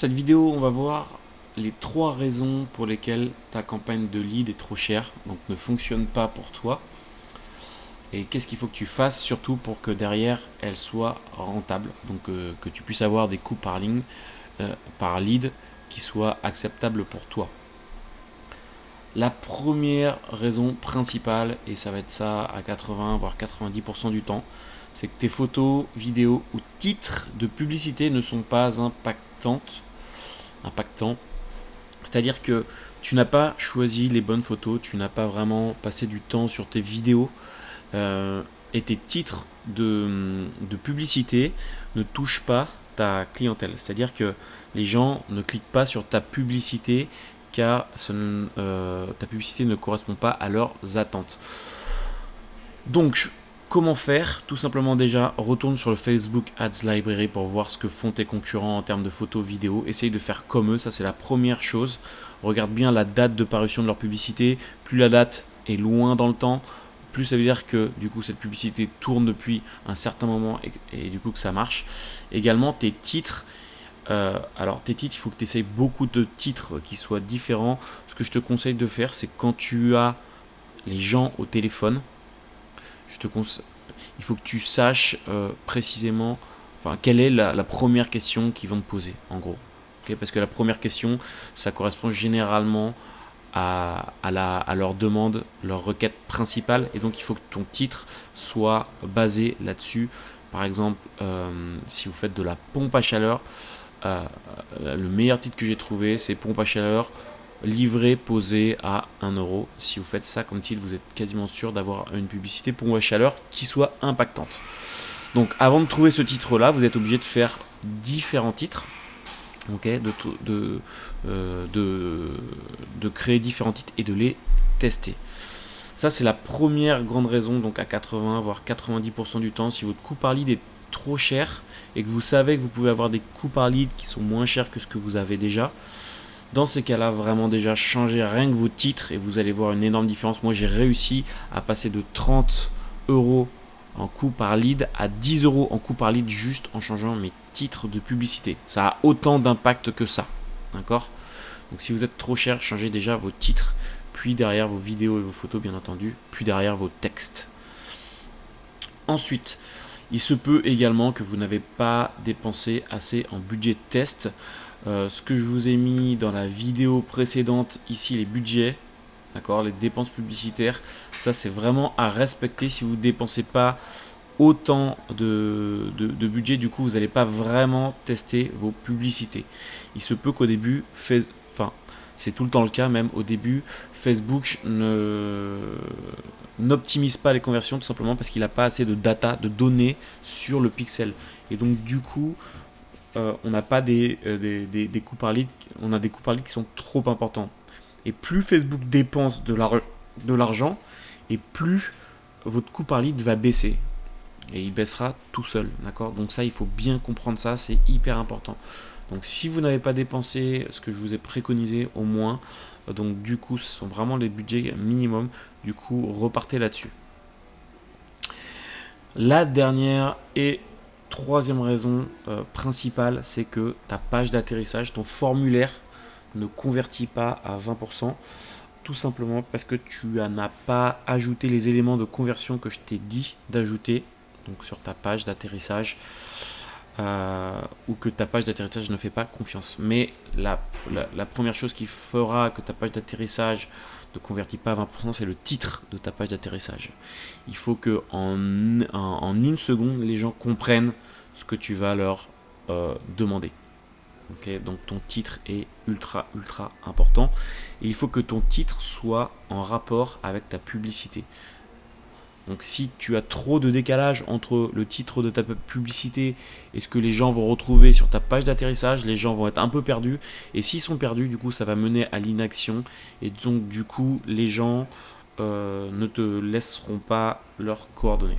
Cette vidéo, on va voir les 3 raisons pour lesquelles ta campagne de lead est trop chère, donc ne fonctionne pas pour toi. Et qu'est-ce qu'il faut que tu fasses, surtout pour que derrière elle soit rentable, donc que tu puisses avoir des coûts par ligne, par lead, qui soient acceptables pour toi. La première raison principale, et ça va être ça à 80 voire 90% du temps, c'est que tes photos, vidéos ou titres de publicité ne sont pas impactants. C'est-à-dire que tu n'as pas choisi les bonnes photos, tu n'as pas vraiment passé du temps sur tes vidéos et tes titres de publicité ne touchent pas ta clientèle. C'est-à-dire que les gens ne cliquent pas sur ta publicité car ta publicité ne correspond pas à leurs attentes. Donc, comment faire? Tout simplement déjà, retourne sur le Facebook Ads Library pour voir ce que font tes concurrents en termes de photos, vidéos. Essaye de faire comme eux, ça c'est la première chose. Regarde bien la date de parution de leur publicité. Plus la date est loin dans le temps, plus ça veut dire que du coup cette publicité tourne depuis un certain moment et du coup que ça marche. Également tes titres. Alors tes titres, il faut que tu essayes beaucoup de titres qui soient différents. Ce que je te conseille de faire, c'est quand tu as les gens au téléphone, il faut que tu saches précisément quelle est la première question qu'ils vont te poser, en gros. Okay, parce que la première question, ça correspond généralement à leur demande, leur requête principale. Et donc, il faut que ton titre soit basé là-dessus. Par exemple, si vous faites de la pompe à chaleur, le meilleur titre que j'ai trouvé, c'est pompe à chaleur livré posé à 1 euro. Si vous faites ça comme titre, vous êtes quasiment sûr d'avoir une publicité pompe à chaleur qui soit impactante. Donc avant de trouver ce titre là, vous êtes obligé de faire différents titres, okay, de créer différents titres et de les tester. Ça c'est la première grande raison. Donc à 80 voire 90% du temps, si votre coût par lead est trop cher et que vous savez que vous pouvez avoir des coûts par lead qui sont moins chers que ce que vous avez déjà, dans ces cas-là, vraiment déjà changer rien que vos titres et vous allez voir une énorme différence. Moi, j'ai réussi à passer de 30 euros en coût par lead à 10 euros en coût par lead juste en changeant mes titres de publicité. Ça a autant d'impact que ça. D'accord? Donc si vous êtes trop cher, changez déjà vos titres, puis derrière vos vidéos et vos photos, bien entendu, puis derrière vos textes. Ensuite, il se peut également que vous n'avez pas dépensé assez en budget de test. Ce que je vous ai mis dans la vidéo précédente, ici les budgets, d'accord, les dépenses publicitaires, ça c'est vraiment à respecter. Si vous ne dépensez pas autant de budget, du coup vous n'allez pas vraiment tester vos publicités. Il se peut qu'au début, c'est tout le temps le cas, même au début, Facebook n'optimise pas les conversions tout simplement parce qu'il n'a pas assez de data, de données sur le pixel. Et donc du coup, on n'a pas des coûts par lead, on a des coûts par lead qui sont trop importants. Et plus Facebook dépense de l'argent, et plus votre coût par lead va baisser. Et il baissera tout seul, d'accord? Donc ça, il faut bien comprendre ça, c'est hyper important. Donc si vous n'avez pas dépensé ce que je vous ai préconisé au moins, donc du coup, ce sont vraiment les budgets minimum, du coup, repartez là-dessus. La dernière et troisième raison principale, c'est que ta page d'atterrissage, ton formulaire ne convertit pas à 20%, tout simplement parce que tu n'as pas ajouté les éléments de conversion que je t'ai dit d'ajouter donc sur ta page d'atterrissage, ou que ta page d'atterrissage ne fait pas confiance. Mais la première chose qui fera que ta page d'atterrissage ne convertit pas à 20%, c'est le titre de ta page d'atterrissage. Il faut que en une seconde, les gens comprennent ce que tu vas leur demander. Okay, donc ton titre est ultra important et il faut que ton titre soit en rapport avec ta publicité. Donc si tu as trop de décalage entre le titre de ta publicité et ce que les gens vont retrouver sur ta page d'atterrissage, les gens vont être un peu perdus. Et s'ils sont perdus, du coup, ça va mener à l'inaction. Et donc, du coup, les gens ne te laisseront pas leurs coordonnées.